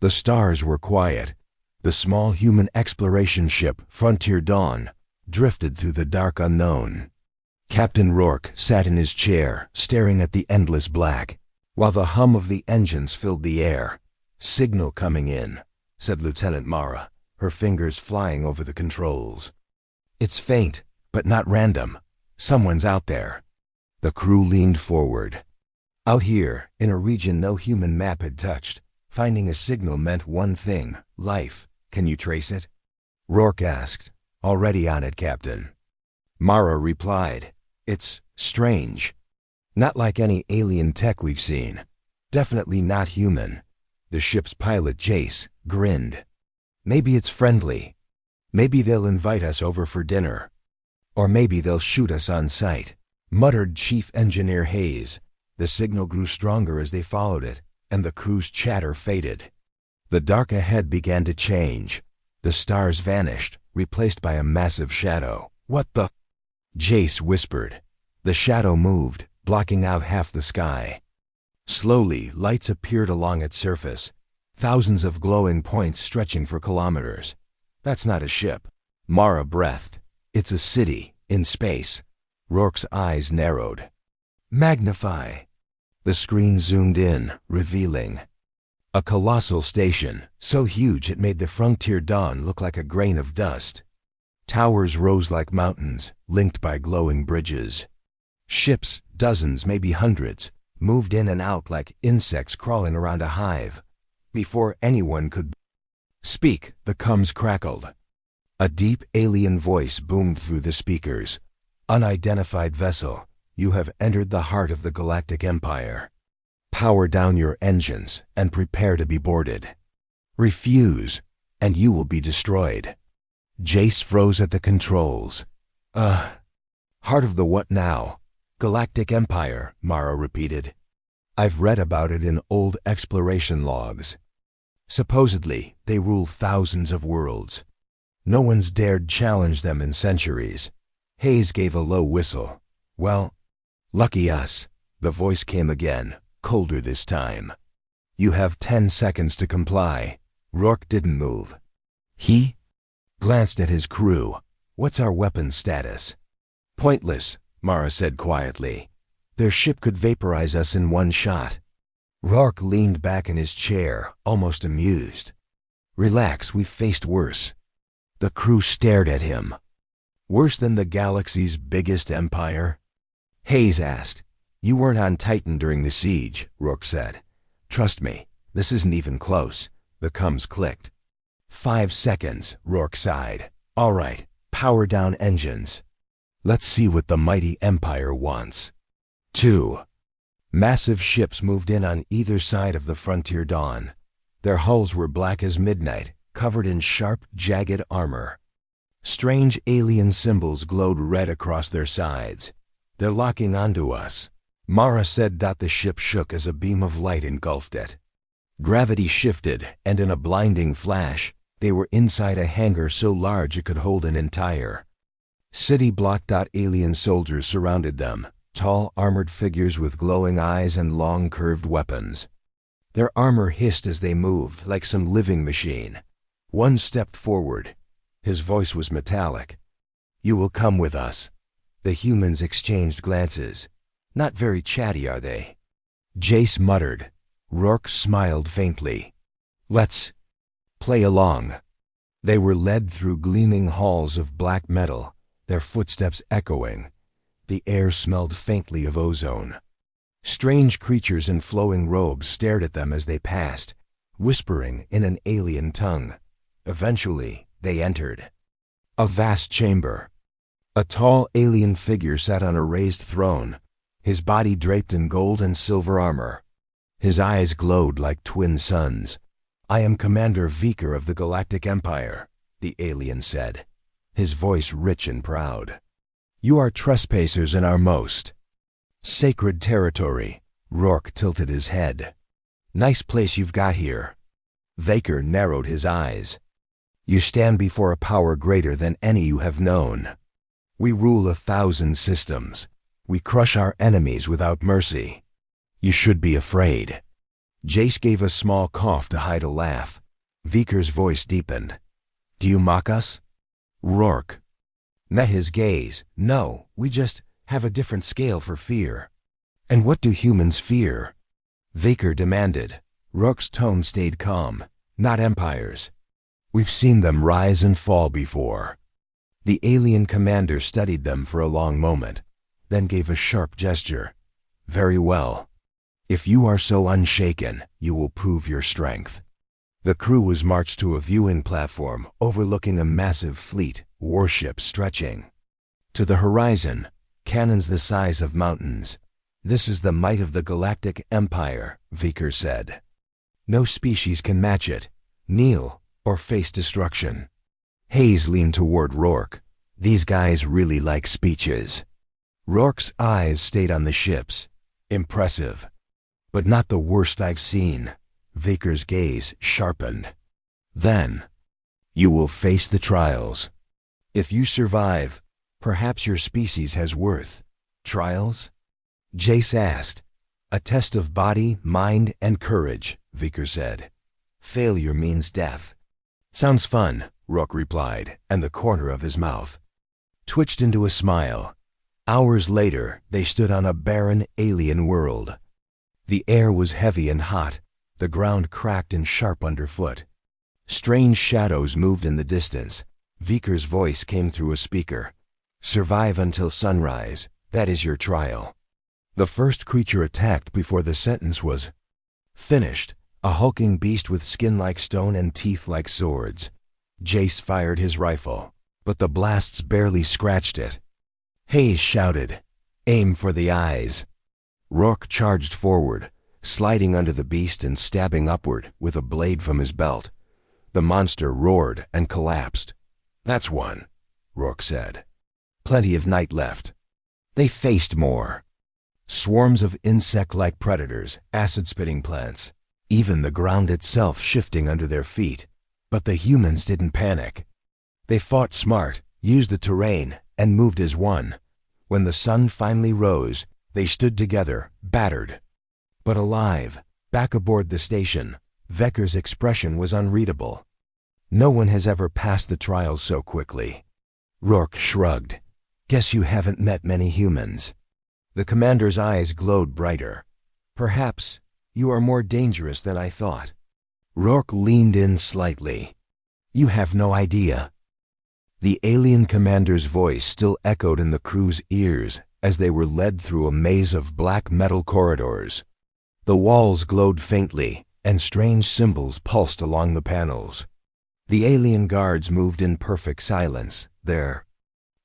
The stars were quiet. The small human exploration ship, Frontier Dawn, drifted through the dark unknown. Captain Rourke sat in his chair, staring at the endless black, while the hum of the engines filled the air. "Signal coming in," said Lieutenant Mara, her fingers flying over the controls. "It's faint, but not random. Someone's out there." The crew leaned forward. Out here, in a region no human map had touched, finding a signal meant one thing: life. "Can you trace it?" Rourke asked. "Already on it, Captain." Mara replied, "It's strange. Not like any alien tech we've seen. Definitely not human." The ship's pilot, Jace, grinned. "Maybe it's friendly. Maybe they'll invite us over for dinner. Or maybe they'll shoot us on sight," muttered Chief Engineer Hayes. The signal grew stronger as they followed it, and the crew's chatter faded. The dark ahead began to change. The stars vanished, replaced by a massive shadow. "What the?" Jace whispered. The shadow moved, blocking out half the sky. Slowly, lights appeared along its surface, thousands of glowing points stretching for kilometers. "That's not a ship." Mara breathed. "It's a city, in space." Rourke's eyes narrowed. "Magnify." The screen zoomed in, revealing a colossal station, so huge it made the Frontier Dawn look like a grain of dust. Towers rose like mountains, linked by glowing bridges. Ships, dozens, maybe hundreds, moved in and out like insects crawling around a hive. Before anyone could speak, the comms crackled. A deep alien voice boomed through the speakers. "Unidentified vessel, you have entered the heart of the Galactic Empire. Power down your engines and prepare to be boarded. Refuse, and you will be destroyed." Jace froze at the controls. Heart of the what now?" "Galactic Empire," Mara repeated. "I've read about it in old exploration logs. Supposedly, they rule thousands of worlds. No one's dared challenge them in centuries." Hayes gave a low whistle. "Well, lucky us." The voice came again, colder this time. "You have 10 seconds to comply." Rourke didn't move. He glanced at his crew. "What's our weapons status?" "Pointless," Mara said quietly. "Their ship could vaporize us in one shot." Rourke leaned back in his chair, almost amused. "Relax, we've faced worse." The crew stared at him. "Worse than the galaxy's biggest empire?" Hayes asked. "You weren't on Titan during the siege," Rourke said. "Trust me, this isn't even close." The comms clicked. 5 seconds, Rourke sighed. "All right, power down engines. Let's see what the mighty Empire wants." 2. Massive ships moved in on either side of the Frontier Dawn. Their hulls were black as midnight, covered in sharp, jagged armor. Strange alien symbols glowed red across their sides. "They're locking onto us," Mara said. The ship shook as a beam of light engulfed it. Gravity shifted, and in a blinding flash, they were inside a hangar so large it could hold an entire city block. Alien soldiers surrounded them, tall armored figures with glowing eyes and long curved weapons. Their armor hissed as they moved, like some living machine. One stepped forward. His voice was metallic. "You will come with us." The humans exchanged glances. "Not very chatty, are they?" Jace muttered. Rourke smiled faintly. "Let's play along." They were led through gleaming halls of black metal, their footsteps echoing. The air smelled faintly of ozone. Strange creatures in flowing robes stared at them as they passed, whispering in an alien tongue. Eventually, they entered a vast chamber. A tall alien figure sat on a raised throne, his body draped in gold and silver armor. His eyes glowed like twin suns. "I am Commander Viker of the Galactic Empire," the alien said, his voice rich and proud. "You are trespassers in our most sacred territory." Rourke tilted his head. "Nice place you've got here." Viker narrowed his eyes. "You stand before a power greater than any you have known. We rule 1,000 systems. We crush our enemies without mercy. You should be afraid." Jace gave a small cough to hide a laugh. Viker's voice deepened. Do you mock us? Rourke met his gaze. No, we just have a different scale for fear. And what do humans fear? Viker demanded. Rourke's tone stayed calm. Not empires. We've seen them rise and fall before. The alien commander studied them for a long moment, then gave a sharp gesture. Very well. If you are so unshaken, you will prove your strength. The crew was marched to a viewing platform overlooking a massive fleet, warships stretching to the horizon, cannons the size of mountains. This is the might of the Galactic Empire, Viker said. No species can match it, kneel, or face destruction. Hayes leaned toward Rourke. These guys really like speeches. Rourke's eyes stayed on the ships. Impressive. But not the worst I've seen. Viker's gaze sharpened. Then, you will face the trials. If you survive, perhaps your species has worth. Trials? Jace asked. A test of body, mind, and courage, Viker said. Failure means death. Sounds fun, Rourke replied, and the corner of his mouth twitched into a smile. Hours later, they stood on a barren, alien world. The air was heavy and hot, the ground cracked and sharp underfoot. Strange shadows moved in the distance. Viker's voice came through a speaker. Survive until sunrise, that is your trial. The first creature attacked before the sentence was finished, a hulking beast with skin like stone and teeth like swords. Jace fired his rifle, but the blasts barely scratched it. Hayes shouted, aim for the eyes. Rourke charged forward, sliding under the beast and stabbing upward with a blade from his belt. The monster roared and collapsed. That's one, Rourke said. Plenty of night left. They faced more. Swarms of insect-like predators, acid-spitting plants, even the ground itself shifting under their feet. But the humans didn't panic. They fought smart, used the terrain, and moved as one. When the sun finally rose, they stood together, battered, but alive. Back aboard the station, Viker's expression was unreadable. No one has ever passed the trials so quickly. Rourke shrugged. Guess you haven't met many humans. The commander's eyes glowed brighter. Perhaps you are more dangerous than I thought. Rourke leaned in slightly. You have no idea. The alien commander's voice still echoed in the crew's ears as they were led through a maze of black metal corridors. The walls glowed faintly, and strange symbols pulsed along the panels. The alien guards moved in perfect silence, their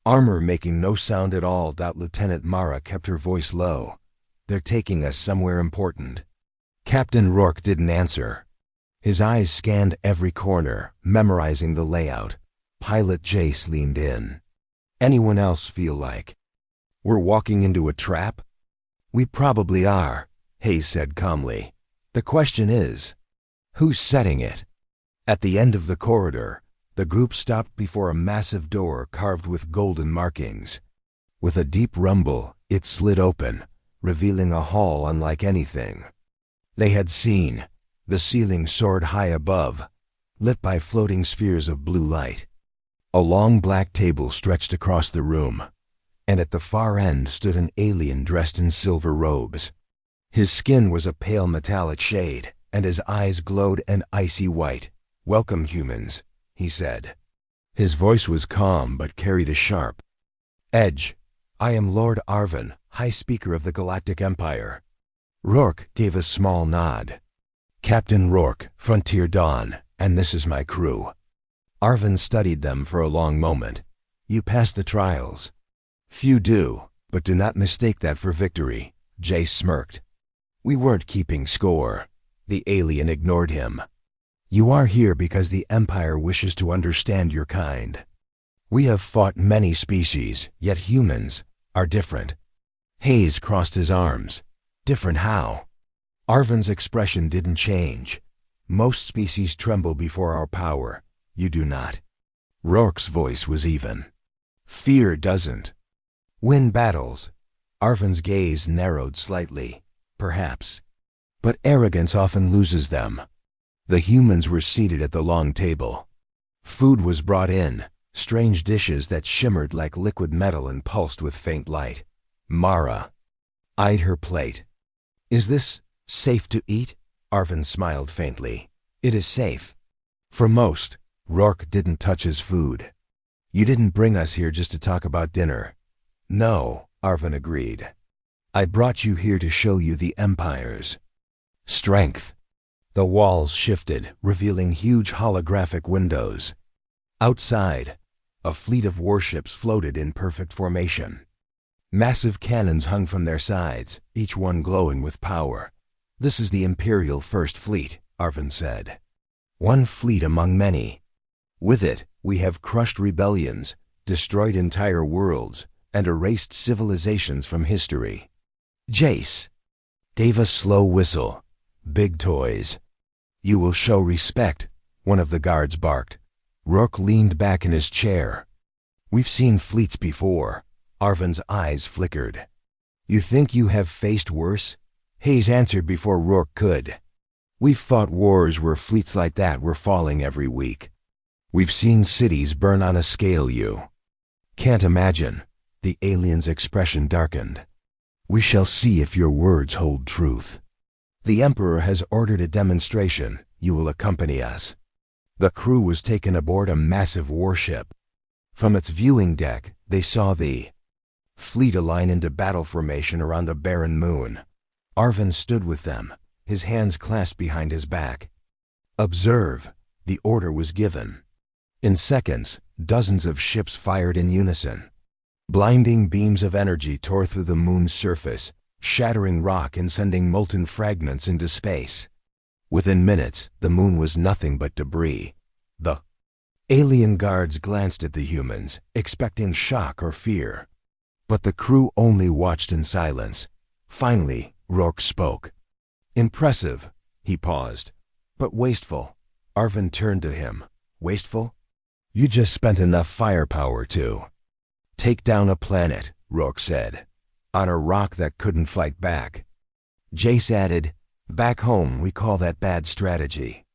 armor making no sound at all. Lieutenant Mara kept her voice low. They're taking us somewhere important. Captain Rourke didn't answer. His eyes scanned every corner, memorizing the layout. Pilot Jace leaned in. Anyone else feel like we're walking into a trap? We probably are, Hayes said calmly. The question is, who's setting it? At the end of the corridor, the group stopped before a massive door carved with golden markings. With a deep rumble, it slid open, revealing a hall unlike anything they had seen. The ceiling soared high above, lit by floating spheres of blue light. A long black table stretched across the room, and at the far end stood an alien dressed in silver robes. His skin was a pale metallic shade, and his eyes glowed an icy white. Welcome, humans, he said. His voice was calm but carried a sharp edge. I am Lord Arvin, High Speaker of the Galactic Empire. Rourke gave a small nod. Captain Rourke, Frontier Dawn, and this is my crew. Arvin studied them for a long moment. You passed the trials. Few do, but do not mistake that for victory, Jace smirked. We weren't keeping score. The alien ignored him. You are here because the Empire wishes to understand your kind. We have fought many species, yet humans are different. Hayes crossed his arms. Different how? Arvin's expression didn't change. Most species tremble before our power. You do not. Rourke's voice was even. Fear doesn't win battles. Arvin's gaze narrowed slightly. Perhaps. But arrogance often loses them. The humans were seated at the long table. Food was brought in, strange dishes that shimmered like liquid metal and pulsed with faint light. Mara eyed her plate. "Is this safe to eat?" Arvin smiled faintly. "It is safe." For most, Rourke didn't touch his food. "You didn't bring us here just to talk about dinner." "No," Arvin agreed. "I brought you here to show you the Empire's strength." The walls shifted, revealing huge holographic windows. Outside, a fleet of warships floated in perfect formation. Massive cannons hung from their sides, each one glowing with power. "This is the Imperial First Fleet," Arvin said. "One fleet among many. With it, we have crushed rebellions, destroyed entire worlds, and erased civilizations from history." Jace gave a slow whistle. "Big toys." "You will show respect," one of the guards barked. Rourke leaned back in his chair. "We've seen fleets before." Arvin's eyes flickered. "You think you have faced worse?" Hayes answered before Rourke could. "We've fought wars where fleets like that were falling every week. We've seen cities burn on a scale you can't imagine." The alien's expression darkened. "We shall see if your words hold truth. The Emperor has ordered a demonstration. You will accompany us." The crew was taken aboard a massive warship. From its viewing deck, they saw the fleet align into battle formation around a barren moon. Arvin stood with them, his hands clasped behind his back. "Observe." The order was given. In seconds, dozens of ships fired in unison. Blinding beams of energy tore through the moon's surface, shattering rock and sending molten fragments into space. Within minutes, the moon was nothing but debris. The alien guards glanced at the humans, expecting shock or fear. But the crew only watched in silence. Finally, Rourke spoke. "Impressive." He paused. "But wasteful." Arvin turned to him. "Wasteful? You just spent enough firepower to take down a planet," Rourke said, "on a rock that couldn't fight back." Jace added, "Back home, we call that bad strategy."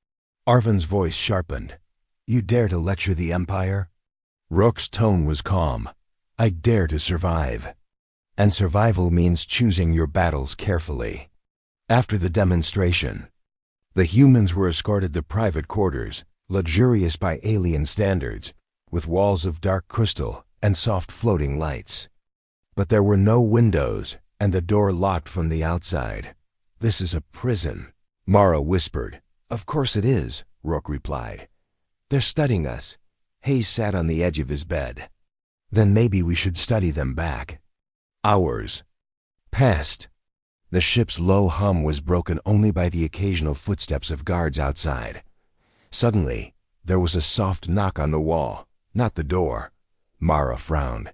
Arvin's voice sharpened. "You dare to lecture the Empire?" Rourke's tone was calm. "I dare to survive. And survival means choosing your battles carefully." After the demonstration, the humans were escorted to private quarters, luxurious by alien standards, with walls of dark crystal and soft floating lights. But there were no windows, and the door locked from the outside. "This is a prison," Mara whispered. "Of course it is," Rourke replied. "They're studying us." Hayes sat on the edge of his bed. "Then maybe we should study them back." Hours passed. The ship's low hum was broken only by the occasional footsteps of guards outside. Suddenly, there was a soft knock on the wall, not the door. Mara frowned.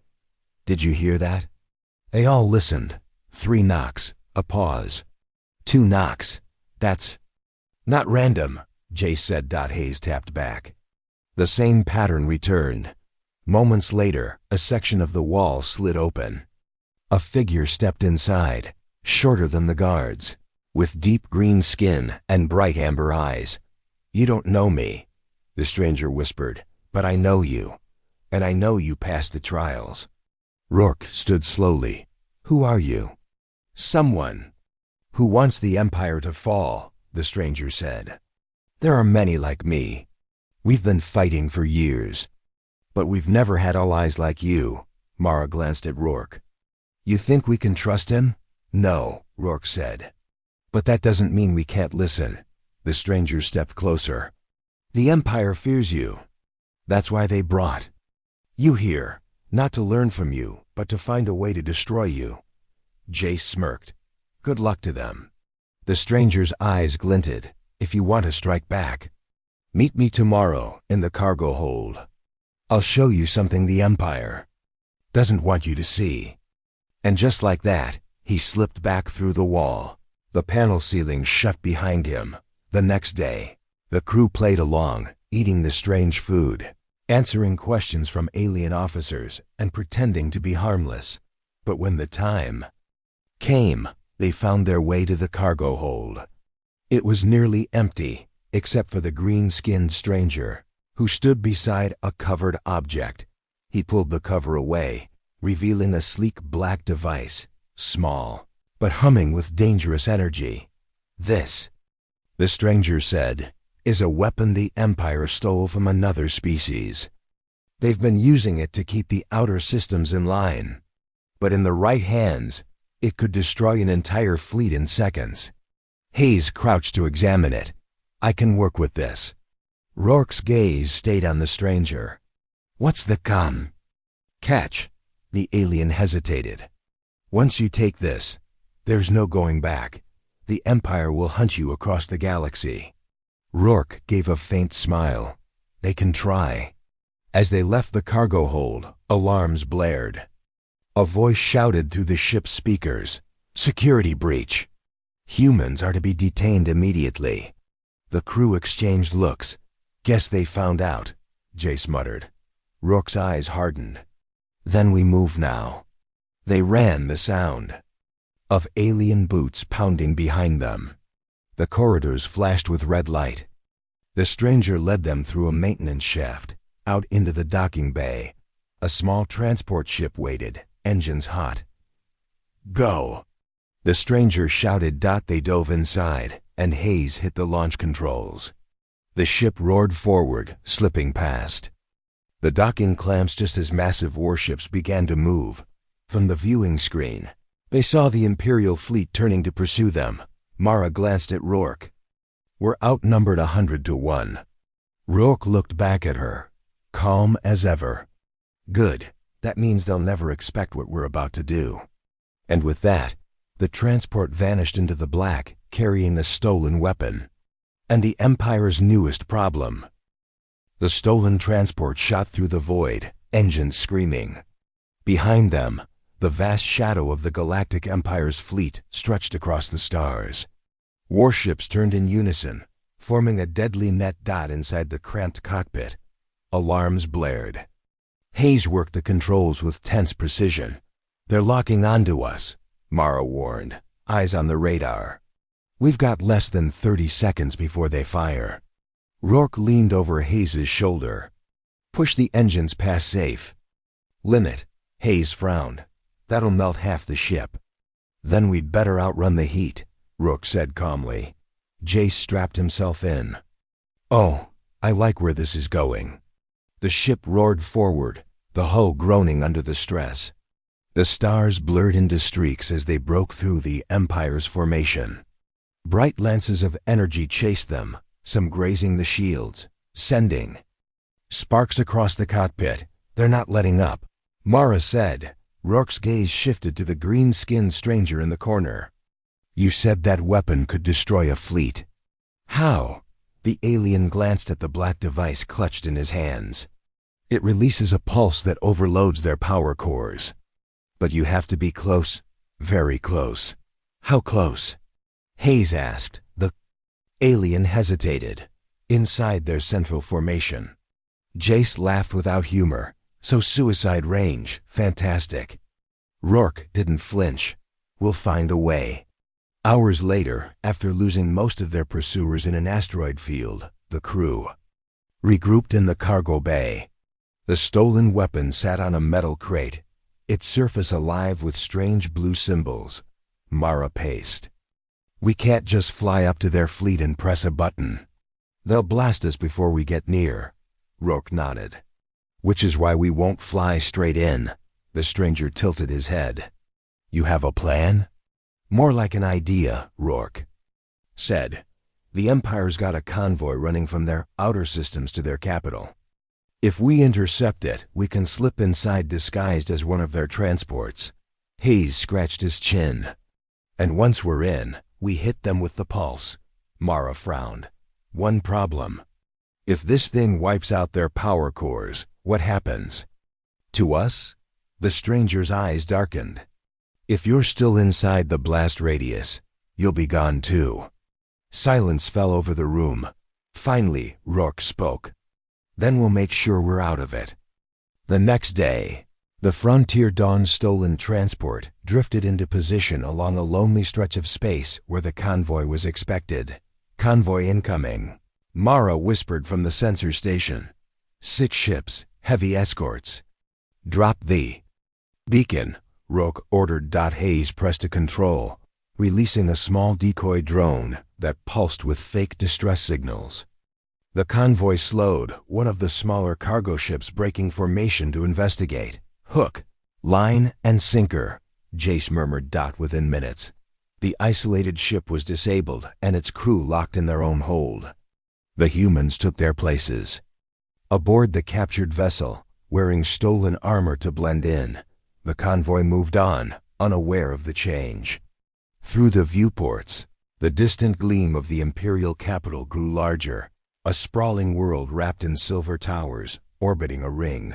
"Did you hear that?" They all listened. 3 knocks, a pause. 2 knocks. "That's not random," Jace said. Hayes tapped back. The same pattern returned. Moments later, a section of the wall slid open. A figure stepped inside, shorter than the guards, with deep green skin and bright amber eyes. "You don't know me," the stranger whispered, "but I know you, and I know you passed the trials." Rourke stood slowly. "Who are you?" "Someone who wants the Empire to fall," the stranger said. "There are many like me. We've been fighting for years. But we've never had allies like you." Mara glanced at Rourke. "You think we can trust him?" "No," Rourke said. "But that doesn't mean we can't listen." The stranger stepped closer. "The Empire fears you. That's why they brought you here, not to learn from you, but to find a way to destroy you." Jace smirked. "Good luck to them." The stranger's eyes glinted. "If you want to strike back, meet me tomorrow in the cargo hold. I'll show you something the Empire doesn't want you to see." And just like that, he slipped back through the wall. The panel ceiling shut behind him. The next day, the crew played along, eating the strange food, answering questions from alien officers, and pretending to be harmless. But when the time came, they found their way to the cargo hold. It was nearly empty, except for the green-skinned stranger, who stood beside a covered object. He pulled the cover away, revealing a sleek black device, small, but humming with dangerous energy. "This," the stranger said, "is a weapon the Empire stole from another species. They've been using it to keep the outer systems in line. But in the right hands, it could destroy an entire fleet in seconds." Hayes crouched to examine it. "I can work with this." Rourke's gaze stayed on the stranger. "What's the catch?" The alien hesitated. "Once you take this, there's no going back. The Empire will hunt you across the galaxy." Rourke gave a faint smile. "They can try." As they left the cargo hold, alarms blared. A voice shouted through the ship's speakers, "Security breach! Humans are to be detained immediately." The crew exchanged looks. "Guess they found out," Jace muttered. Rourke's eyes hardened. "Then we move now." They ran, the sound of alien boots pounding behind them. The corridors flashed with red light. The stranger led them through a maintenance shaft, out into the docking bay. A small transport ship waited, engines hot. "Go!" the stranger shouted. They dove inside, and Hayes hit the launch controls. The ship roared forward, slipping past the docking clamps just as massive warships began to move. From the viewing screen, they saw the Imperial fleet turning to pursue them. Mara glanced at Rourke. "We're outnumbered 100-1. Rourke looked back at her, calm as ever. "Good. That means they'll never expect what we're about to do." And with that, the transport vanished into the black, carrying the stolen weapon. And the Empire's newest problem. The stolen transport shot through the void, engines screaming. Behind them, the vast shadow of the Galactic Empire's fleet stretched across the stars. Warships turned in unison, forming a deadly net dot inside the cramped cockpit. Alarms blared. Hayes worked the controls with tense precision. "They're locking onto us," Mara warned, eyes on the radar. "We've got less than 30 seconds before they fire." Rourke leaned over Hayes' shoulder. "Push the engines past safe." "Limit," Hayes frowned. "That'll melt half the ship." "Then we'd better outrun the heat," Rourke said calmly. Jace strapped himself in. "Oh, I like where this is going." The ship roared forward, the hull groaning under the stress. The stars blurred into streaks as they broke through the Empire's formation. Bright lances of energy chased them, some grazing the shields, sending sparks across the cockpit. "They're not letting up," Mara said. Rourke's gaze shifted to the green-skinned stranger in the corner. "You said that weapon could destroy a fleet. How?" The alien glanced at the black device clutched in his hands. "It releases a pulse that overloads their power cores. But you have to be close, very close." "How close?" Hayes asked. The alien hesitated. "Inside their central formation." Jace laughed without humor. "So suicide range, fantastic." Rourke didn't flinch. "We'll find a way." Hours later, after losing most of their pursuers in an asteroid field, the crew regrouped in the cargo bay. The stolen weapon sat on a metal crate, its surface alive with strange blue symbols. Mara paced. "We can't just fly up to their fleet and press a button. They'll blast us before we get near." Rourke nodded. "Which is why we won't fly straight in." The stranger tilted his head. "You have a plan?" "More like an idea," Rourke said. "The Empire's got a convoy running from their outer systems to their capital. If we intercept it, we can slip inside disguised as one of their transports." Hayes scratched his chin. "And once we're in, we hit them with the pulse." Mara frowned. "One problem. If this thing wipes out their power cores, what happens?" "To us?" The stranger's eyes darkened. "If you're still inside the blast radius, you'll be gone too." Silence fell over the room. Finally, Rourke spoke. "Then we'll make sure we're out of it." The next day, the Frontier Dawn stolen transport drifted into position along a lonely stretch of space where the convoy was expected. Convoy incoming, Mara whispered from the sensor station. 6 ships, heavy escorts. Drop the beacon, Rourke ordered. Hayes pressed a control, releasing a small decoy drone that pulsed with fake distress signals. The convoy slowed, one of the smaller cargo ships breaking formation to investigate. Hook, line, and sinker, Jace murmured. Within minutes, the isolated ship was disabled and its crew locked in their own hold. The humans took their places. Aboard the captured vessel, wearing stolen armor to blend in, the convoy moved on, unaware of the change. Through the viewports, the distant gleam of the Imperial capital grew larger, a sprawling world wrapped in silver towers, orbiting a ring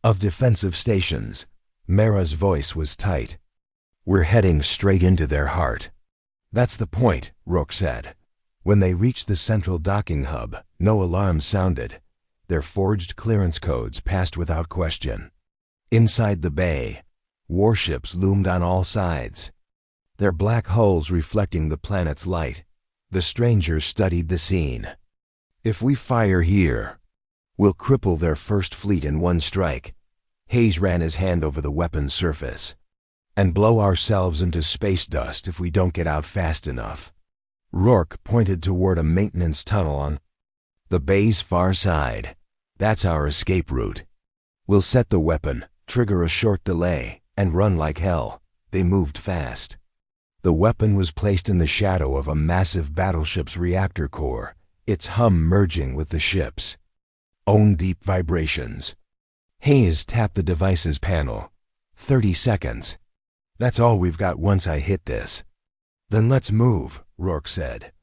of defensive stations. Mara's voice was tight. We're heading straight into their heart. That's the point, Rourke said. When they reached the central docking hub, no alarms sounded. Their forged clearance codes passed without question. Inside the bay, warships loomed on all sides, their black hulls reflecting the planet's light. The strangers studied the scene. If we fire here, we'll cripple their first fleet in one strike. Hayes ran his hand over the weapon's surface. And blow ourselves into space dust if we don't get out fast enough. Rourke pointed toward a maintenance tunnel on the bay's far side. That's our escape route. We'll set the weapon, trigger a short delay, and run like hell. They moved fast. The weapon was placed in the shadow of a massive battleship's reactor core, its hum merging with the ship's own deep vibrations. Hayes tapped the device's panel. 30 seconds. That's all we've got once I hit this. Then let's move, Rourke said.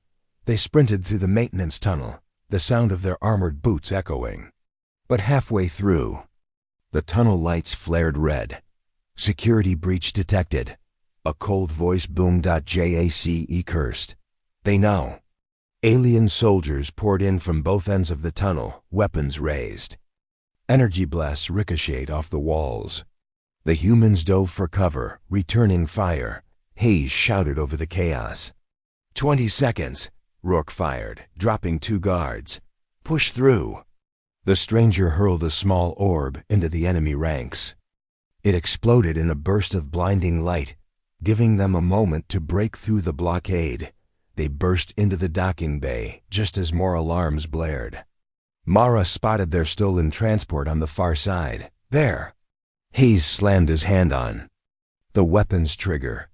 They sprinted through the maintenance tunnel, the sound of their armored boots echoing. But halfway through, the tunnel lights flared red. Security breach detected. A cold voice boomed. Jace cursed. They know. Alien soldiers poured in from both ends of the tunnel, weapons raised. Energy blasts ricocheted off the walls. The humans dove for cover, returning fire. Hayes shouted over the chaos. 20 seconds, Rourke fired, dropping 2 guards. Push through. The stranger hurled a small orb into the enemy ranks. It exploded in a burst of blinding light, giving them a moment to break through the blockade. They burst into the docking bay just as more alarms blared. Mara spotted their stolen transport on the far side. There! Hayes slammed his hand on the weapon's trigger.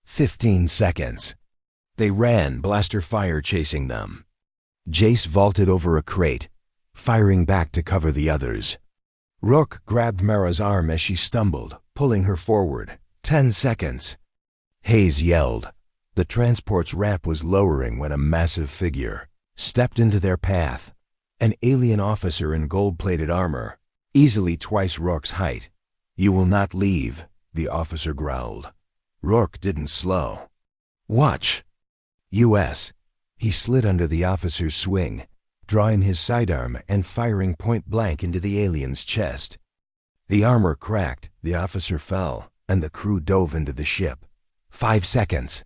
15 seconds. They ran, blaster fire chasing them. Jace vaulted over a crate, firing back to cover the others. Rourke grabbed Mara's arm as she stumbled, pulling her forward. 10 seconds. Hayes yelled. The transport's ramp was lowering when a massive figure stepped into their path. An alien officer in gold-plated armor, easily twice Rourke's height. You will not leave, the officer growled. Rourke didn't slow. Watch. U.S. He slid under the officer's swing, drawing his sidearm and firing point blank into the alien's chest. The armor cracked, the officer fell, and the crew dove into the ship. 5 seconds.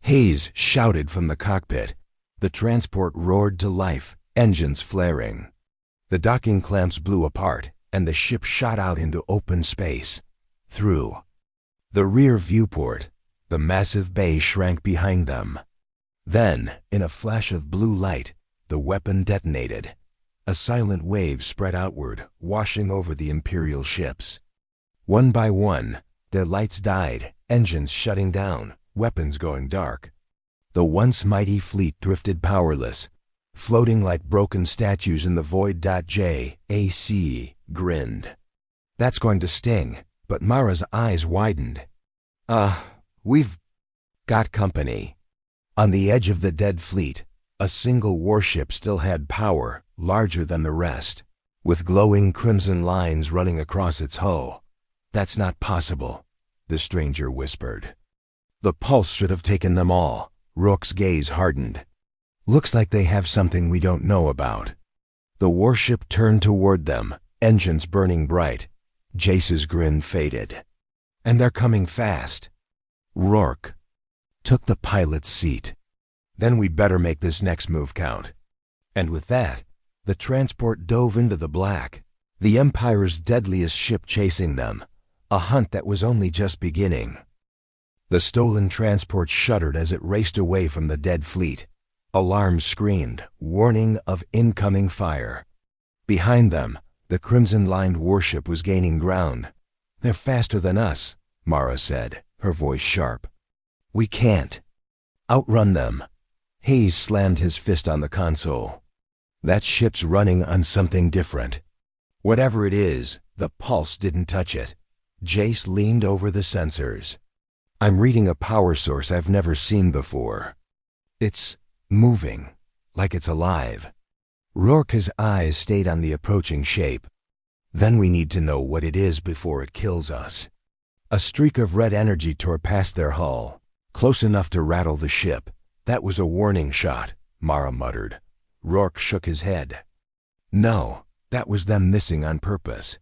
Hayes shouted from the cockpit. The transport roared to life, engines flaring. The docking clamps blew apart, and the ship shot out into open space. Through the rear viewport, the massive bay shrank behind them. Then, in a flash of blue light, the weapon detonated. A silent wave spread outward, washing over the Imperial ships. One by one, their lights died, engines shutting down, weapons going dark. The once mighty fleet drifted powerless, floating like broken statues in the void. Jace grinned. That's going to sting, but Mara's eyes widened. We've got company. On the edge of the dead fleet, a single warship still had power, larger than the rest, with glowing crimson lines running across its hull. That's not possible, the stranger whispered. The pulse should have taken them all. Rourke's gaze hardened. Looks like they have something we don't know about. The warship turned toward them, engines burning bright. Jace's grin faded. And they're coming fast. Rourke took the pilot's seat. Then we'd better make this next move count. And with that, the transport dove into the black, the Empire's deadliest ship chasing them, a hunt that was only just beginning. The stolen transport shuddered as it raced away from the dead fleet. Alarms screamed, warning of incoming fire. Behind them, the crimson-lined warship was gaining ground. "They're faster than us," Mara said, her voice sharp. "We can't outrun them." Hayes slammed his fist on the console. "That ship's running on something different. Whatever it is, the pulse didn't touch it." Jace leaned over the sensors. "I'm reading a power source I've never seen before. It's moving, like it's alive." Rourke's eyes stayed on the approaching shape. "Then we need to know what it is before it kills us." A streak of red energy tore past their hull, close enough to rattle the ship. "That was a warning shot," Mara muttered. Rourke shook his head. "No, that was them missing on purpose."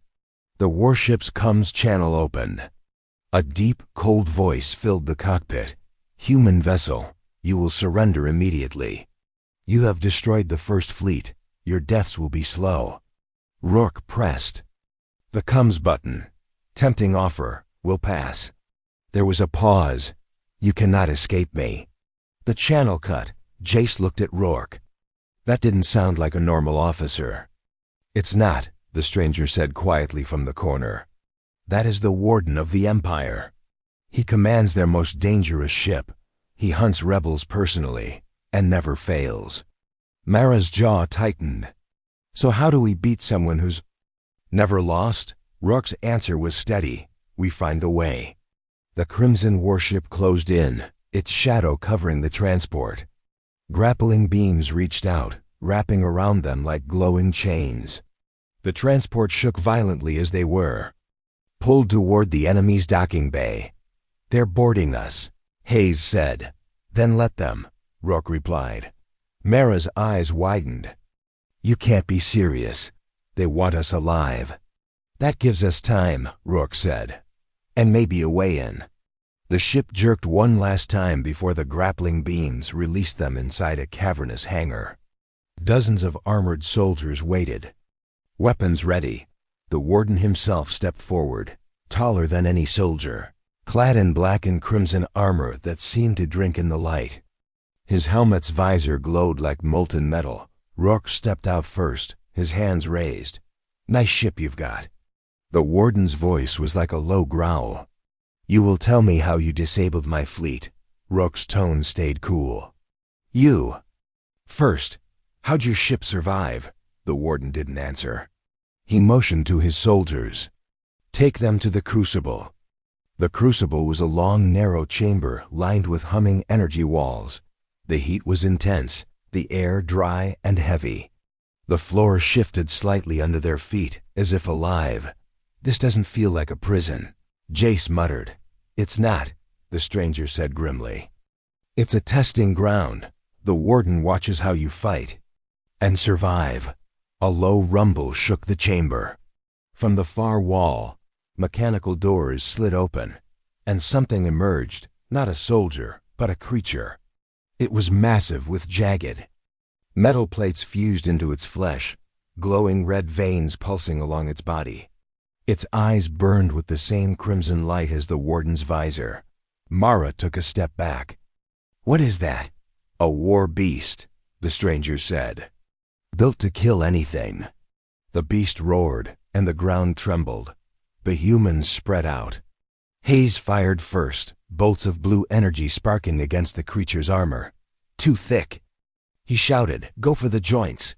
The warship's comms channel opened. A deep, cold voice filled the cockpit. "Human vessel, you will surrender immediately. You have destroyed the First Fleet. Your deaths will be slow." Rourke pressed the comms button. "Tempting offer. Will pass." There was a pause. "You cannot escape me." The channel cut. Jace looked at Rourke. "That didn't sound like a normal officer." "It's not," the stranger said quietly from the corner. "That is the Warden of the Empire. He commands their most dangerous ship. He hunts rebels personally, and never fails." Mara's jaw tightened. "So how do we beat someone who's never lost?" Rourke's answer was steady. "We find a way." The crimson warship closed in, its shadow covering the transport. Grappling beams reached out, wrapping around them like glowing chains. The transport shook violently as they were pulled toward the enemy's docking bay. "They're boarding us," Hayes said. "Then let them," Rourke replied. Mara's eyes widened. "You can't be serious. They want us alive." "That gives us time," Rourke said. "And maybe a way in." The ship jerked one last time before the grappling beams released them inside a cavernous hangar. Dozens of armored soldiers waited, weapons ready. The warden himself stepped forward, taller than any soldier, clad in black and crimson armor that seemed to drink in the light. His helmet's visor glowed like molten metal. Rourke stepped out first, his hands raised. "Nice ship you've got." The warden's voice was like a low growl. "You will tell me how you disabled my fleet." Rourke's tone stayed cool. "You. First, how'd your ship survive?" The warden didn't answer. He motioned to his soldiers. "Take them to the Crucible." The Crucible was a long, narrow chamber lined with humming energy walls. The heat was intense, the air dry and heavy. The floor shifted slightly under their feet, as if alive. "This doesn't feel like a prison," Jace muttered. "It's not," the stranger said grimly. "It's a testing ground. The warden watches how you fight and survive." A low rumble shook the chamber. From the far wall, mechanical doors slid open, and something emerged, not a soldier, but a creature. It was massive with jagged metal plates fused into its flesh, glowing red veins pulsing along its body. Its eyes burned with the same crimson light as the warden's visor. Mara took a step back. "What is that?" "A war beast," the stranger said. "Built to kill anything." The beast roared, and the ground trembled. The humans spread out. Hayes fired first, bolts of blue energy sparking against the creature's armor. "Too thick." He shouted, "Go for the joints."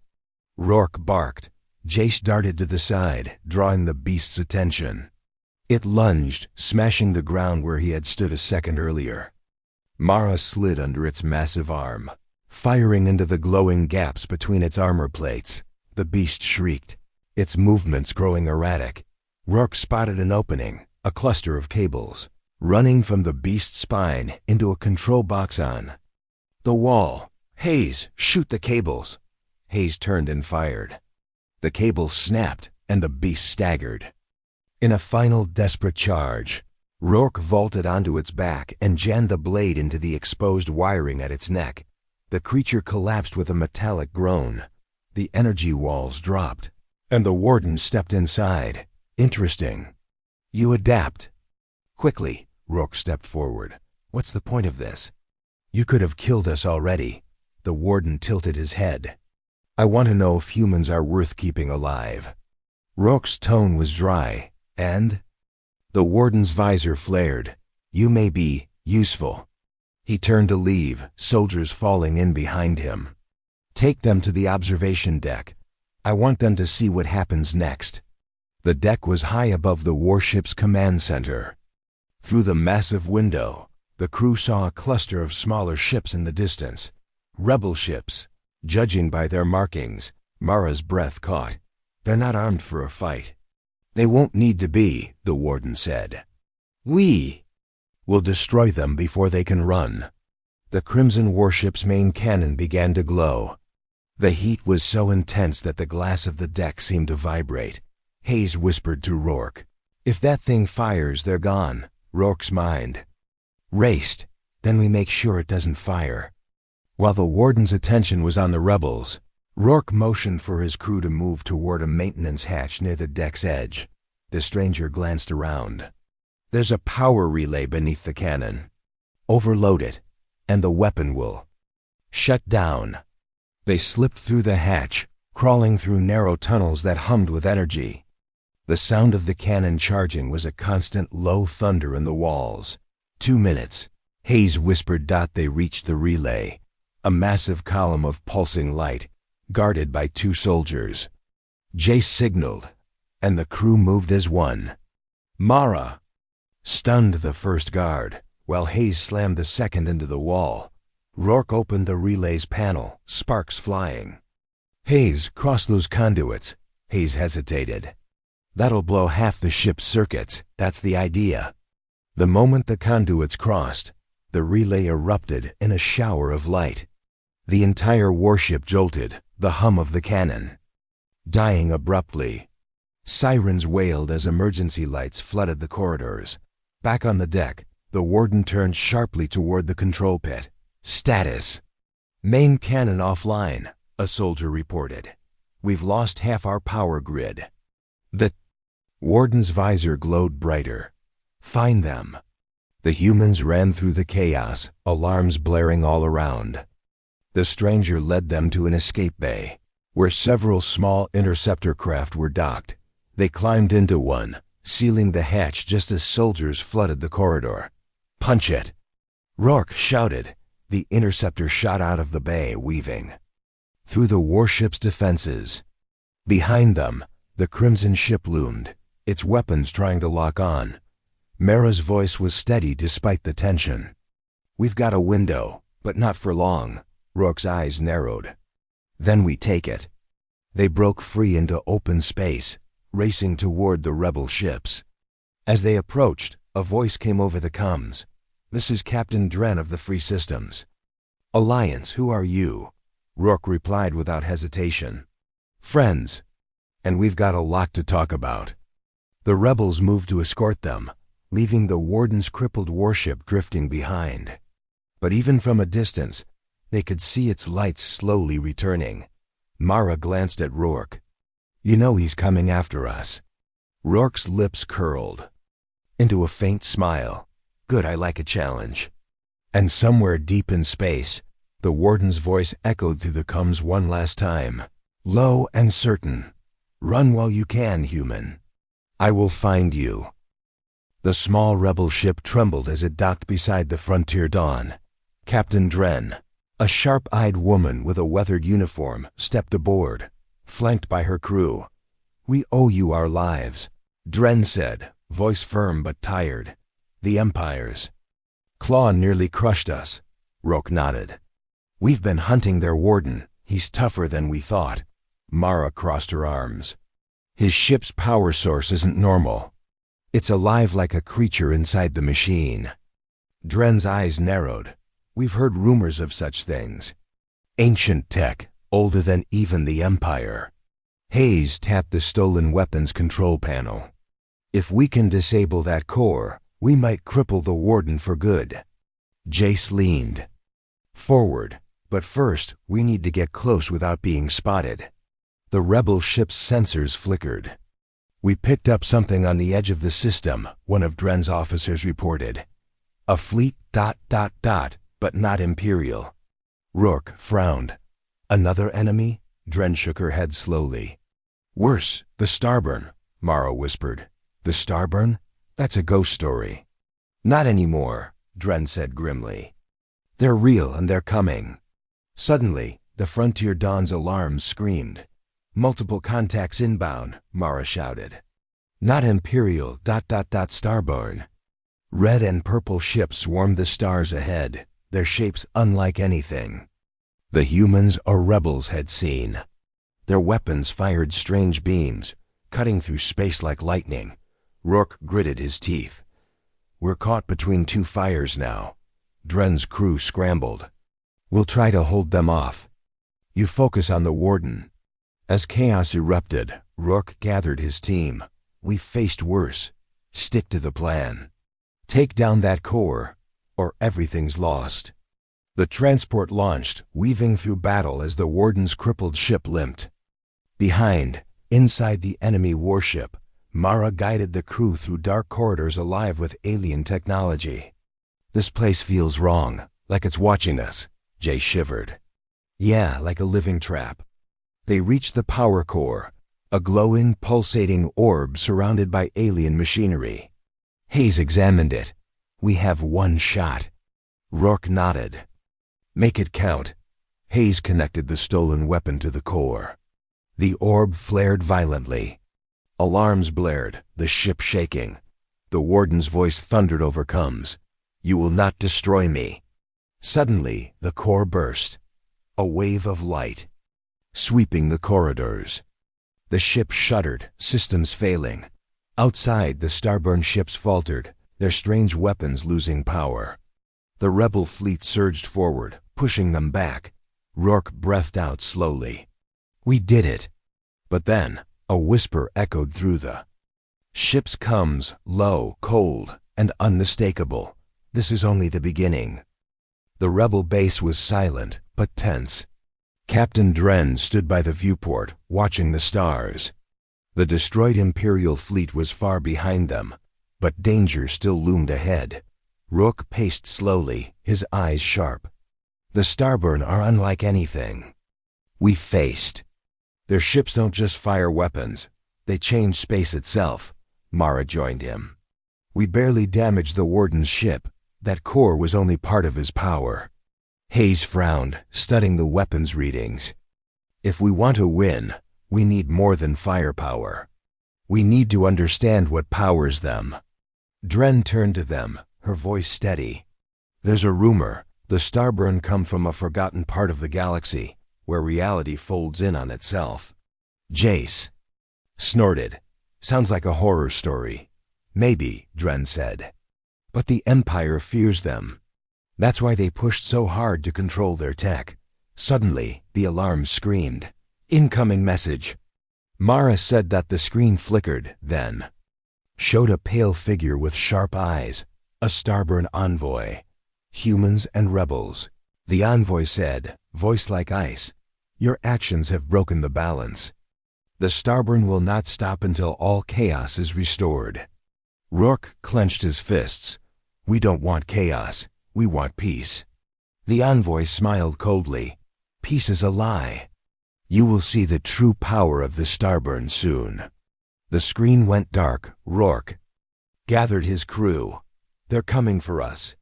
Rourke barked. Jace darted to the side, drawing the beast's attention. It lunged, smashing the ground where he had stood a second earlier. Mara slid under its massive arm, firing into the glowing gaps between its armor plates. The beast shrieked, its movements growing erratic. Rourke spotted an opening, a cluster of cables, running from the beast's spine into a control box on the wall. "Hayes, shoot the cables." Hayes turned and fired. The cables snapped, and the beast staggered. In a final desperate charge, Rourke vaulted onto its back and jammed the blade into the exposed wiring at its neck. The creature collapsed with a metallic groan. The energy walls dropped, and the warden stepped inside. Interesting. You adapt. Quickly, Rourke stepped forward. What's the point of this? You could have killed us already. The warden tilted his head. I want to know if humans are worth keeping alive. Rourke's tone was dry, and the warden's visor flared. You may be useful. He turned to leave, soldiers falling in behind him. Take them to the observation deck. I want them to see what happens next. The deck was high above the warship's command center. Through the massive window, the crew saw a cluster of smaller ships in the distance. Rebel ships. Judging by their markings, Mara's breath caught. They're not armed for a fight. They won't need to be, the warden said. We will destroy them before they can run. The Crimson warship's main cannon began to glow. The heat was so intense that the glass of the deck seemed to vibrate. Hayes whispered to Rourke. If that thing fires, they're gone. Rourke's mind raced. Then we make sure it doesn't fire. While the warden's attention was on the rebels, Rourke motioned for his crew to move toward a maintenance hatch near the deck's edge. The stranger glanced around. There's a power relay beneath the cannon. Overload it, and the weapon will shut down. They slipped through the hatch, crawling through narrow tunnels that hummed with energy. The sound of the cannon charging was a constant low thunder in the walls. 2 minutes, Hayes whispered. They reached the relay, a massive column of pulsing light, guarded by 2 soldiers. Jace signaled, and the crew moved as one. Mara stunned the first guard, while Hayes slammed the second into the wall. Rourke opened the relay's panel, sparks flying. Hayes, cross those conduits. Hayes hesitated. That'll blow half the ship's circuits. That's the idea. The moment the conduits crossed, the relay erupted in a shower of light. The entire warship jolted, the hum of the cannon dying abruptly. Sirens wailed as emergency lights flooded the corridors. Back on the deck, the warden turned sharply toward the control pit. Status. Main cannon offline, a soldier reported. We've lost half our power grid. The warden's visor glowed brighter. Find them. The humans ran through the chaos, alarms blaring all around. The stranger led them to an escape bay, where several small interceptor craft were docked. They climbed into one, sealing the hatch just as soldiers flooded the corridor. Punch it! Rourke shouted. The interceptor shot out of the bay, weaving through the warship's defenses. Behind them, the Crimson ship loomed, its weapons trying to lock on. Mara's voice was steady despite the tension. We've got a window, but not for long. Rourke's eyes narrowed. Then we take it. They broke free into open space, racing toward the rebel ships. As they approached, a voice came over the comms. This is Captain Dren of the Free Systems. Alliance, who are you? Rourke replied without hesitation. Friends. And we've got a lot to talk about. The rebels moved to escort them, leaving the warden's crippled warship drifting behind. But even from a distance, they could see its lights slowly returning. Mara glanced at Rourke. You know he's coming after us. Rourke's lips curled into a faint smile. Good, I like a challenge. And somewhere deep in space, the warden's voice echoed through the comms one last time. Low and certain. Run while you can, human. I will find you. The small rebel ship trembled as it docked beside the Frontier Dawn. Captain Dren, a sharp-eyed woman with a weathered uniform, stepped aboard, flanked by her crew. We owe you our lives, Dren said, voice firm but tired. The Empire's claw nearly crushed us. Rourke nodded. We've been hunting their warden. He's tougher than we thought. Mara crossed her arms. His ship's power source isn't normal. It's alive like a creature inside the machine. Dren's eyes narrowed. We've heard rumors of such things. Ancient tech, older than even the Empire. Hayes tapped the stolen weapons control panel. If we can disable that core, we might cripple the warden for good. Jace leaned forward, But first, we need to get close without being spotted. The rebel ship's sensors flickered. We picked up something on the edge of the system, one of Dren's officers reported. A fleet ... but not Imperial. Rourke frowned. Another enemy? Dren shook her head slowly. Worse, the Starburn, Mara whispered. The Starburn? That's a ghost story. Not anymore, Dren said grimly. They're real and they're coming. Suddenly, the Frontier Dawn's alarms screamed. Multiple contacts inbound, Mara shouted. Not Imperial ... Starburn. Red and purple ships swarmed the stars ahead, their shapes unlike anything the humans or rebels had seen. Their weapons fired strange beams, cutting through space like lightning. Rourke gritted his teeth. We're caught between two fires now. Dren's crew scrambled. We'll try to hold them off. You focus on the Warden. As chaos erupted, Rourke gathered his team. We've faced worse. Stick to the plan. Take down that core, or everything's lost. The transport launched, weaving through battle as the Warden's crippled ship limped. Behind, inside the enemy warship, Mara guided the crew through dark corridors alive with alien technology. This place feels wrong, like it's watching us, Jay shivered. Yeah, like a living trap. They reached the power core, a glowing, pulsating orb surrounded by alien machinery. Hayes examined it. We have one shot. Rourke nodded. Make it count. Hayes connected the stolen weapon to the core. The orb flared violently. Alarms blared, the ship shaking. The Warden's voice thundered over comms. You will not destroy me. Suddenly, the core burst. A wave of light, sweeping the corridors. The ship shuddered, systems failing. Outside, the Starburn ships faltered, their strange weapons losing power. The rebel fleet surged forward, pushing them back. Rourke breathed out slowly. We did it. But then, a whisper echoed through the ship's comms, low, cold, and unmistakable. This is only the beginning. The rebel base was silent, but tense. Captain Dren stood by the viewport, watching the stars. The destroyed Imperial fleet was far behind them, but danger still loomed ahead. Rourke paced slowly, his eyes sharp. The Starburn are unlike anything we faced. Their ships don't just fire weapons, they change space itself. Mara joined him. We barely damaged the Warden's ship. That core was only part of his power. Hayes frowned, studying the weapons readings. If we want to win, we need more than firepower. We need to understand what powers them. Dren turned to them, her voice steady. There's a rumor the Starburn come from a forgotten part of the galaxy, where reality folds in on itself. Jace snorted. Sounds like a horror story. Maybe, Dren said. But the Empire fears them. That's why they pushed so hard to control their tech. Suddenly, the alarm screamed. Incoming message. Mara said that the screen flickered, then showed a pale figure with sharp eyes, a Starburn envoy. Humans and rebels. The envoy said, voice like ice, your actions have broken the balance. The Starburn will not stop until all chaos is restored. Rourke clenched his fists. We don't want chaos. We want peace. The envoy smiled coldly. Peace is a lie. You will see the true power of the Starburn soon. The screen went dark. Rourke gathered his crew. They're coming for us.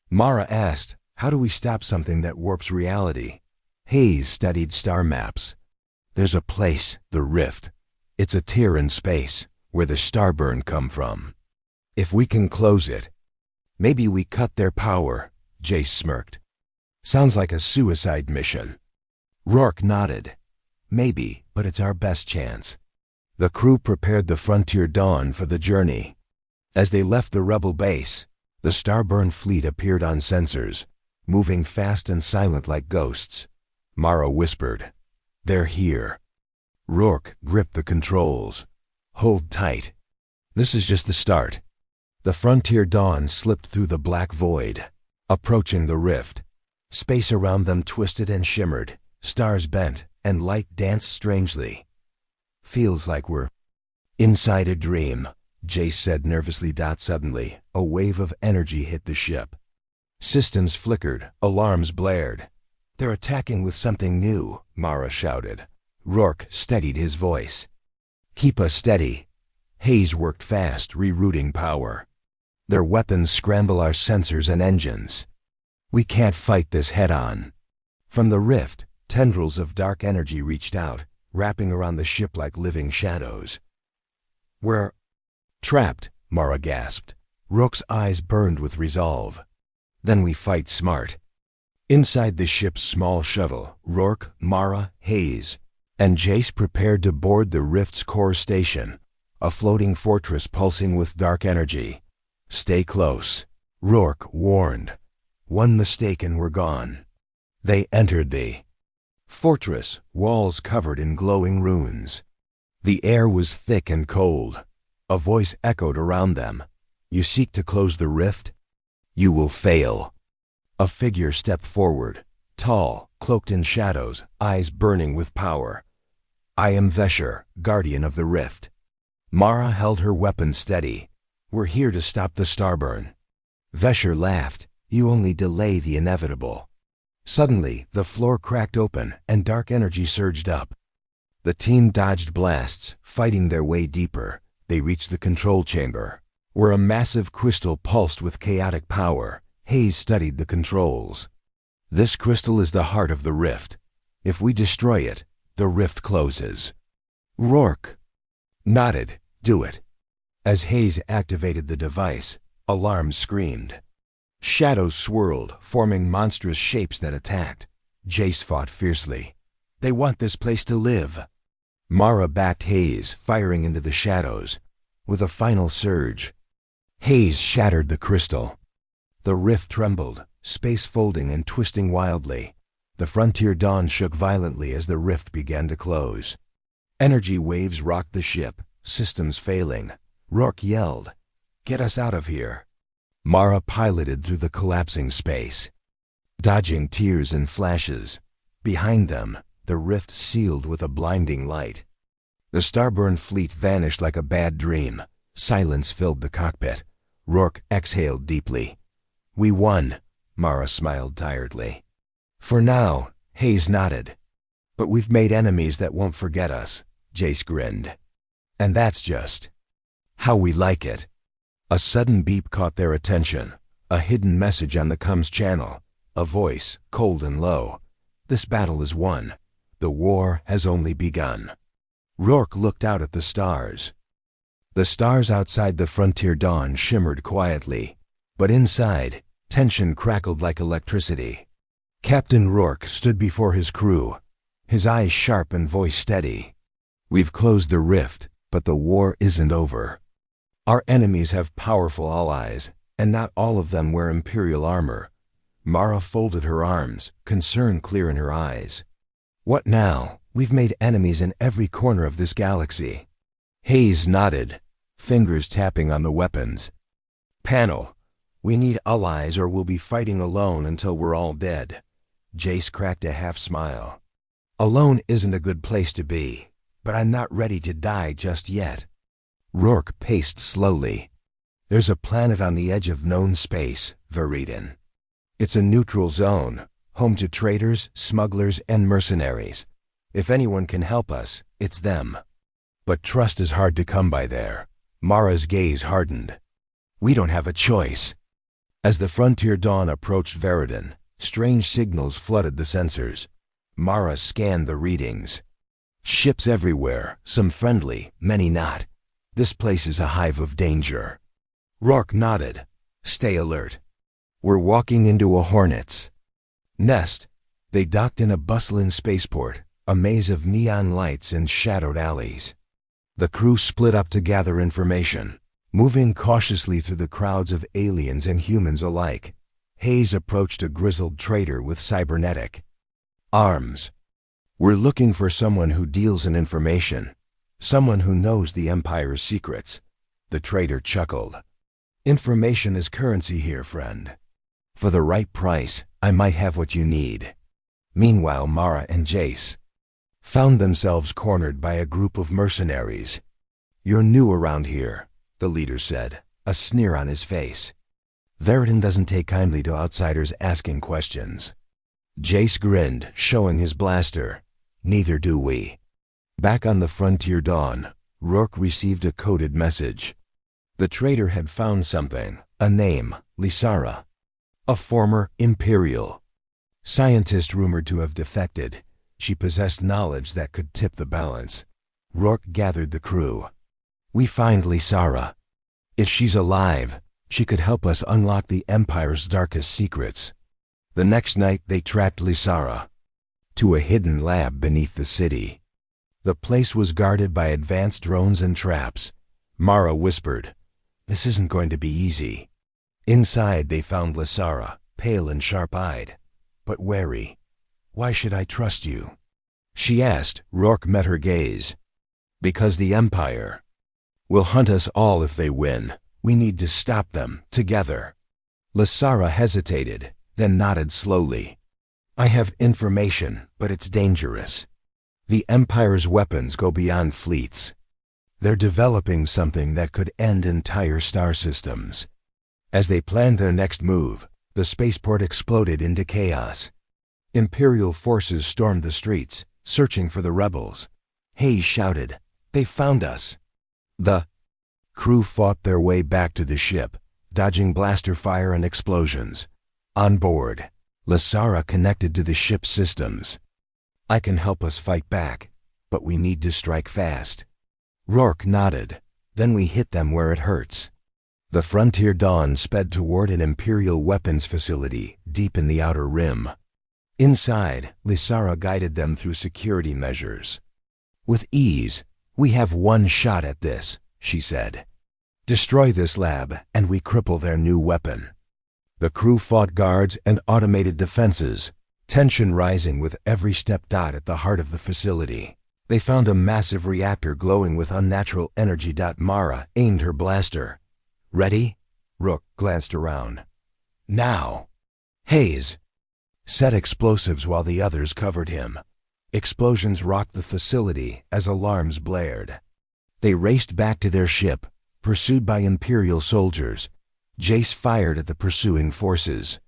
Mara asked, how do we stop something that warps reality? Hayes studied star maps. There's a place, the Rift. It's a tear in space, where the Starburn come from. If we can close it, maybe we cut their power, Jace smirked. Sounds like a suicide mission. Rourke nodded. Maybe, but it's our best chance. The crew prepared the Frontier Dawn for the journey. As they left the rebel base, the Starburn fleet appeared on sensors, moving fast and silent like ghosts. Mara whispered, they're here. Rourke gripped the controls. Hold tight. This is just the start. The Frontier Dawn slipped through the black void, approaching the rift. Space around them twisted and shimmered, stars bent, and light danced strangely. "Feels like we're inside a dream," Jace said nervously. Suddenly, a wave of energy hit the ship. Systems flickered, alarms blared. "They're attacking with something new," Mara shouted. Rourke steadied his voice. "Keep us steady." Hayes worked fast, rerouting power. "Their weapons scramble our sensors and engines. We can't fight this head-on." From the rift, tendrils of dark energy reached out, wrapping around the ship like living shadows. "We're trapped," Mara gasped. Rourke's eyes burned with resolve. "Then we fight smart." Inside the ship's small shuttle, Rourke, Mara, Hayes, and Jace prepared to board the rift's core station, a floating fortress pulsing with dark energy. "Stay close," Rourke warned. One mistake and we're gone. They entered the fortress, walls covered in glowing runes. The air was thick and cold. A voice echoed around them. "You seek to close the rift? You will fail." A figure stepped forward, tall, cloaked in shadows, eyes burning with power. "I am Vesher, guardian of the rift." Mara held her weapon steady. "We're here to stop the starburn." Vesher laughed. "You only delay the inevitable." Suddenly, the floor cracked open and dark energy surged up. The team dodged blasts, fighting their way deeper. They reached the control chamber, where a massive crystal pulsed with chaotic power. Hayes studied the controls. "This crystal is the heart of the rift. If we destroy it, the rift closes." Rourke nodded. "Do it." As Hayes activated the device, alarms screamed. Shadows swirled, forming monstrous shapes that attacked. Jace fought fiercely. "They want this place to live." Mara backed Hayes, firing into the shadows. With a final surge, Hayes shattered the crystal. The rift trembled, space folding and twisting wildly. The Frontier Dawn shook violently as the rift began to close. Energy waves rocked the ship, systems failing. Rourke yelled, "Get us out of here." Mara piloted through the collapsing space, dodging tears and flashes. Behind them, the rift sealed with a blinding light. The Starburn fleet vanished like a bad dream. Silence filled the cockpit. Rourke exhaled deeply. "We won," Mara smiled tiredly. "For now," Hayes nodded. "But we've made enemies that won't forget us," Jace grinned. "And that's just how we like it." A sudden beep caught their attention, a hidden message on the comms channel, a voice, cold and low. "This battle is won. The war has only begun." Rourke looked out at the stars. The stars outside the Frontier Dawn shimmered quietly, but inside, tension crackled like electricity. Captain Rourke stood before his crew, his eyes sharp and voice steady. "We've closed the rift, but the war isn't over. Our enemies have powerful allies, and not all of them wear Imperial armor." Mara folded her arms, concern clear in her eyes. "What now? We've made enemies in every corner of this galaxy." Hayes nodded, fingers tapping on the weapons. "Panel, we need allies or we'll be fighting alone until we're all dead." Jace cracked a half smile. "Alone isn't a good place to be, but I'm not ready to die just yet." Rourke paced slowly. "There's a planet on the edge of known space, Veridian. It's a neutral zone, home to traders, smugglers, and mercenaries. If anyone can help us, it's them. But trust is hard to come by there." Mara's gaze hardened. "We don't have a choice." As the Frontier Dawn approached Veridian, strange signals flooded the sensors. Mara scanned the readings. Ships everywhere, some friendly, many not. This place is a hive of danger. Rourke nodded. "Stay alert. We're walking into a hornet's nest." They docked in a bustling spaceport, a maze of neon lights and shadowed alleys. The crew split up to gather information, moving cautiously through the crowds of aliens and humans alike. Hayes approached a grizzled trader with cybernetic arms. "We're looking for someone who deals in information. Someone who knows the Empire's secrets." The trader chuckled. "Information is currency here, friend. For the right price, I might have what you need." Meanwhile, Mara and Jace found themselves cornered by a group of mercenaries. "You're new around here," the leader said, a sneer on his face. "Veritan doesn't take kindly to outsiders asking questions." Jace grinned, showing his blaster. "Neither do we." Back on the Frontier Dawn, Rourke received a coded message. The traitor had found something, a name, Lysara, a former Imperial scientist rumored to have defected. She possessed knowledge that could tip the balance. Rourke gathered the crew. "We find Lysara. If she's alive, she could help us unlock the Empire's darkest secrets." The next night they tracked Lysara to a hidden lab beneath the city. The place was guarded by advanced drones and traps. Mara whispered, "This isn't going to be easy." Inside they found Lysara, pale and sharp-eyed, but wary. "Why should I trust you?" she asked. Rourke met her gaze. "Because the Empire will hunt us all if they win. We need to stop them, together." Lysara hesitated, then nodded slowly. "I have information, but it's dangerous. The Empire's weapons go beyond fleets. They're developing something that could end entire star systems." As they planned their next move, the spaceport exploded into chaos. Imperial forces stormed the streets, searching for the rebels. Hayes shouted, "They found us!" The crew fought their way back to the ship, dodging blaster fire and explosions. On board, Lysara connected to the ship's systems. "I can help us fight back, but we need to strike fast." Rourke nodded. "Then we hit them where it hurts." The Frontier Dawn sped toward an Imperial weapons facility deep in the Outer Rim. Inside, Lysara guided them through security measures. "With ease, we have one shot at this," she said. "Destroy this lab, and we cripple their new weapon." The crew fought guards and automated defenses, tension rising with every step. At the heart of the facility, they found a massive reactor glowing with unnatural energy. Mara aimed her blaster. "Ready?" Rourke glanced around. "Now!" Hayes set explosives while the others covered him. Explosions rocked the facility as alarms blared. They raced back to their ship, pursued by Imperial soldiers. Jace fired at the pursuing forces.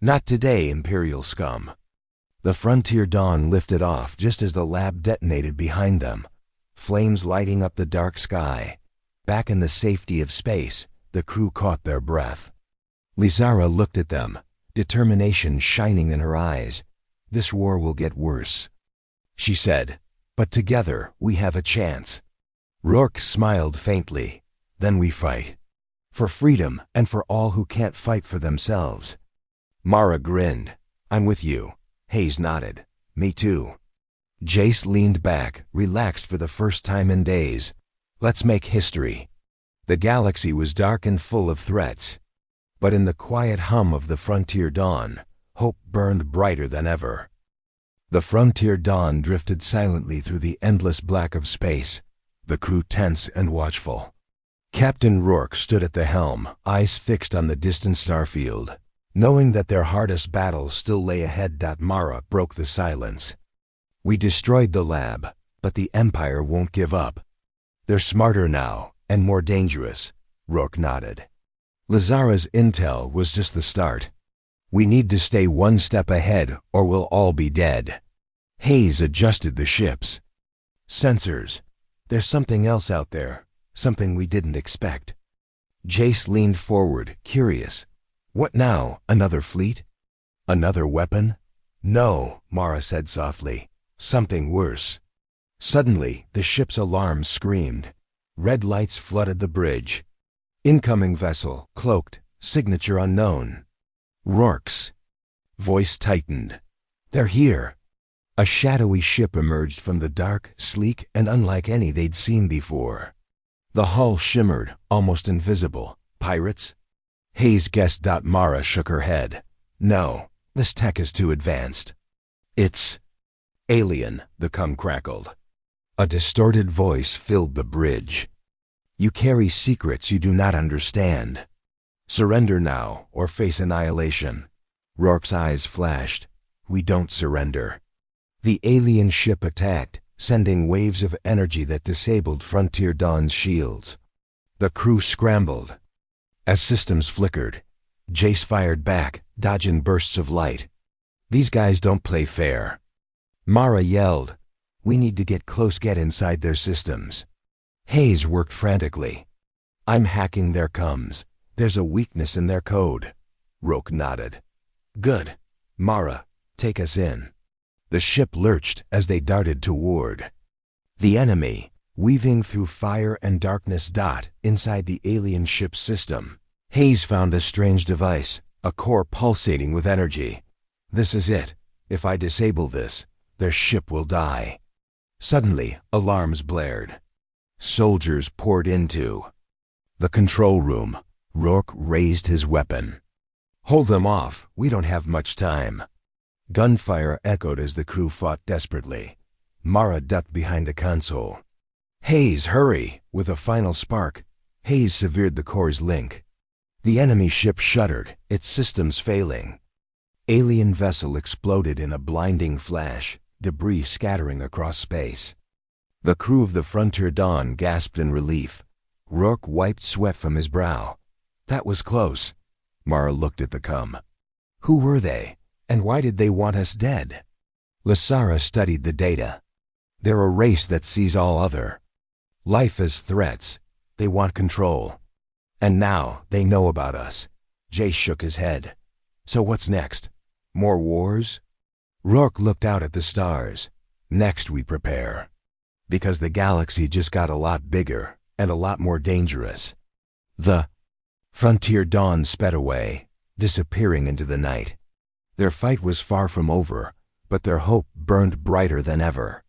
"Not today, Imperial scum." The Frontier Dawn lifted off just as the lab detonated behind them, flames lighting up the dark sky. Back in the safety of space, the crew caught their breath. Lysara looked at them, determination shining in her eyes. "This war will get worse," she said, "but together we have a chance." Rourke smiled faintly. "Then we fight. For freedom and for all who can't fight for themselves." Mara grinned. "I'm with you." Hayes nodded. "Me too." Jace leaned back, relaxed for the first time in days. "Let's make history." The galaxy was dark and full of threats. But in the quiet hum of the Frontier Dawn, hope burned brighter than ever. The Frontier Dawn drifted silently through the endless black of space, the crew tense and watchful. Captain Rourke stood at the helm, eyes fixed on the distant starfield. Knowing that their hardest battle still lay ahead. Mara broke the silence. "We destroyed the lab, but the Empire won't give up. They're smarter now, and more dangerous." Rourke nodded. "Lysara's intel was just the start. We need to stay one step ahead or we'll all be dead." Hayes adjusted the ship's sensors. "There's something else out there, something we didn't expect." Jace leaned forward, curious. "What now? Another fleet? Another weapon?" "No," Mara said softly. "Something worse." Suddenly, the ship's alarm screamed. Red lights flooded the bridge. "Incoming vessel, cloaked, signature unknown." Rourke's voice tightened. "They're here." A shadowy ship emerged from the dark, sleek, and unlike any they'd seen before. The hull shimmered, almost invisible. "Pirates?" Hayes guessed. Mara shook her head. "No, this tech is too advanced." "It's alien," the cum crackled. A distorted voice filled the bridge. "You carry secrets you do not understand. Surrender now or face annihilation." Rourke's eyes flashed. We don't surrender. The alien ship attacked, sending waves of energy that disabled Frontier Dawn's shields. The crew scrambled. As systems flickered, Jace fired back, dodging bursts of light. These guys don't play fair. Mara yelled, "We need to get close, get inside their systems." Hayes worked frantically. "I'm hacking their comms. There's a weakness in their code." Rourke nodded. "Good. Mara, take us in." The ship lurched as they darted toward the enemy, weaving through fire and darkness. Inside the alien ship's system, Hayes found a strange device, a core pulsating with energy. "This is it. If I disable this, their ship will die." Suddenly, alarms blared. Soldiers poured into the control room. Rourke raised his weapon. "Hold them off. We don't have much time." Gunfire echoed as the crew fought desperately. Mara ducked behind a console. "Hayes, hurry!" With a final spark, Hayes severed the core's link. The enemy ship shuddered, its systems failing. Alien vessel exploded in a blinding flash, debris scattering across space. The crew of the Frontier Dawn gasped in relief. Rourke wiped sweat from his brow. "That was close." Mara looked at the cum. "Who were they? And why did they want us dead?" Lasara studied the data. "They're a race that sees all other life as threats. They want control. And now they know about us." Jace shook his head. "So what's next? More wars?" Rourke looked out at the stars. "Next we prepare. Because the galaxy just got a lot bigger and a lot more dangerous." The Frontier Dawn sped away, disappearing into the night. Their fight was far from over, but their hope burned brighter than ever.